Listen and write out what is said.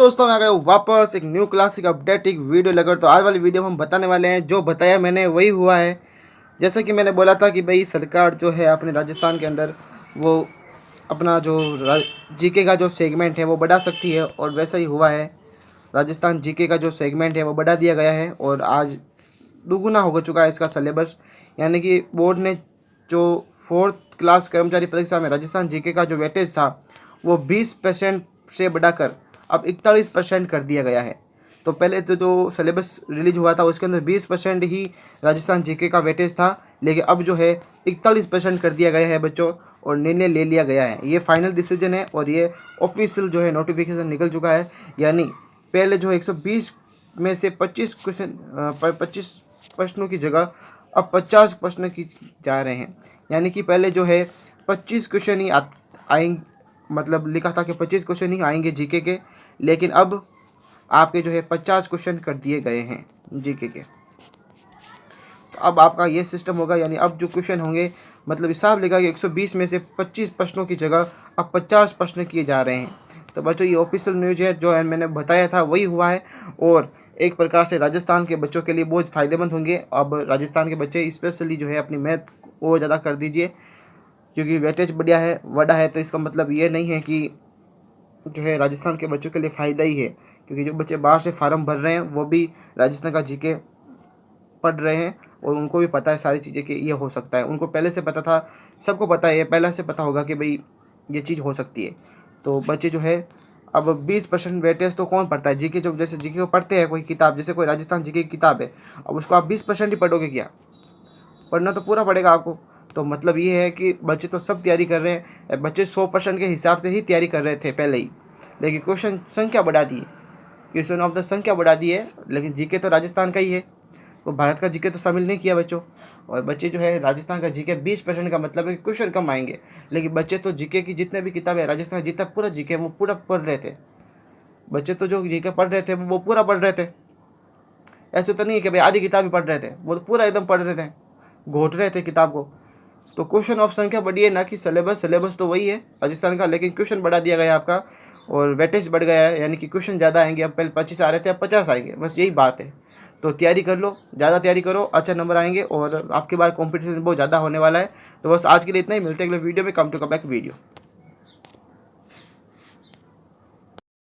दोस्तों, मैं आ गया हूँ वापस एक न्यू क्लासिक अपडेट एक वीडियो लेकर। तो आज वाली वीडियो में हम बताने वाले हैं, जो बताया मैंने वही हुआ है। जैसे कि मैंने बोला था कि भाई सरकार जो है अपने राजस्थान के अंदर वो अपना जो जीके का जो सेगमेंट है वो बढ़ा सकती है, और वैसा ही हुआ है। राजस्थान जीके का जो सेगमेंट है वो बढ़ा दिया गया है और आज दुगुना हो चुका है इसका सिलेबस। यानी कि बोर्ड ने जो 4th क्लास कर्मचारी परीक्षा में राजस्थान जीके का जो वेटेज था वो 20% से बढ़ाकर अब 41% कर दिया गया है। तो पहले तो जो सिलेबस रिलीज हुआ था उसके अंदर 20% ही राजस्थान जीके का वेटेज था, लेकिन अब जो है 41% कर दिया गया है बच्चों, और निर्णय ले लिया गया है। ये फाइनल डिसीजन है और ये ऑफिशियल जो है नोटिफिकेशन निकल चुका है। यानी पहले जो 120 में से 25 प्रश्नों की जगह अब 50 प्रश्न की जा रहे हैं। यानी कि पहले जो है 25 क्वेश्चन ही आएंगे, मतलब लिखा था कि 25 क्वेश्चन ही आएंगे जीके के, लेकिन अब आपके जो है 50 क्वेश्चन कर दिए गए हैं जीके के। तो अब आपका ये सिस्टम होगा, यानी अब जो क्वेश्चन होंगे, मतलब हिसाब लगा कि 120 में से 25 प्रश्नों की जगह अब 50 प्रश्न किए जा रहे हैं। तो बच्चों, ये ऑफिशियल न्यूज है, जो मैंने बताया था वही हुआ है, और एक प्रकार से राजस्थान के बच्चों के लिए बहुत फ़ायदेमंद होंगे। अब राजस्थान के बच्चे स्पेशली जो है अपनी मैथ और ज़्यादा कर दीजिए, क्योंकि वेटेज बड़ा है। तो इसका मतलब ये नहीं है कि जो है राजस्थान के बच्चों के लिए फ़ायदा ही है, क्योंकि जो बच्चे बाहर से फार्म भर रहे हैं वो भी राजस्थान का जीके पढ़ रहे हैं, और उनको भी पता है सारी चीज़ें कि ये हो सकता है। उनको पहले से पता था, सबको पता है, ये पहले से पता होगा कि भाई ये चीज़ हो सकती है। तो बच्चे जो है अब 20% वेटेज तो कौन पढ़ता है जीके, जो जैसे जीके को पढ़ते हैं कोई किताब, जैसे कोई राजस्थान जीके की किताब है, अब उसको आप 20% ही पढ़ोगे क्या? पढ़ना तो पूरा पड़ेगा आपको। तो मतलब ये है कि बच्चे तो सब तैयारी कर रहे हैं, बच्चे 100% के हिसाब से ही तैयारी कर रहे थे पहले ही, लेकिन क्वेश्चन संख्या बढ़ा दी है, क्वेश्चन ऑफ द संख्या बढ़ा दी है, लेकिन जीके तो राजस्थान का ही है, तो भारत का जीके तो शामिल नहीं किया बच्चों। और बच्चे जो है राजस्थान का जीके 20% का मतलब है कि क्वेश्चन कम आएंगे, लेकिन बच्चे तो जीके की जितने भी किताब है राजस्थान का जितना पूरा जीके वो पूरा पढ़ रहे थे। बच्चे तो जो जीके पढ़ रहे थे वो पूरा पढ़ रहे थे। ऐसे तो नहीं है कि भाई आधी किताब ही पढ़ रहे थे, वो तो पूरा एकदम पढ़ रहे थे, घोट रहे थे किताब को। तो क्वेश्चन ऑफ संख्या बढ़ी है, ना कि सिलेबस तो वही है राजस्थान का, लेकिन क्वेश्चन बढ़ा दिया गया आपका, और वेटेज बढ़ गया है, यानी कि क्वेश्चन ज़्यादा आएंगे। अब पहले 25 आ रहे थे, अब 50 आएंगे, बस यही बात है। तो तैयारी कर लो, ज़्यादा तैयारी करो, अच्छा नंबर आएंगे, और आपके बार कॉम्पिटिशन बहुत ज़्यादा होने वाला है। तो बस आज के लिए इतना ही, मिलते हैं अगले वीडियो में। Come to come back video.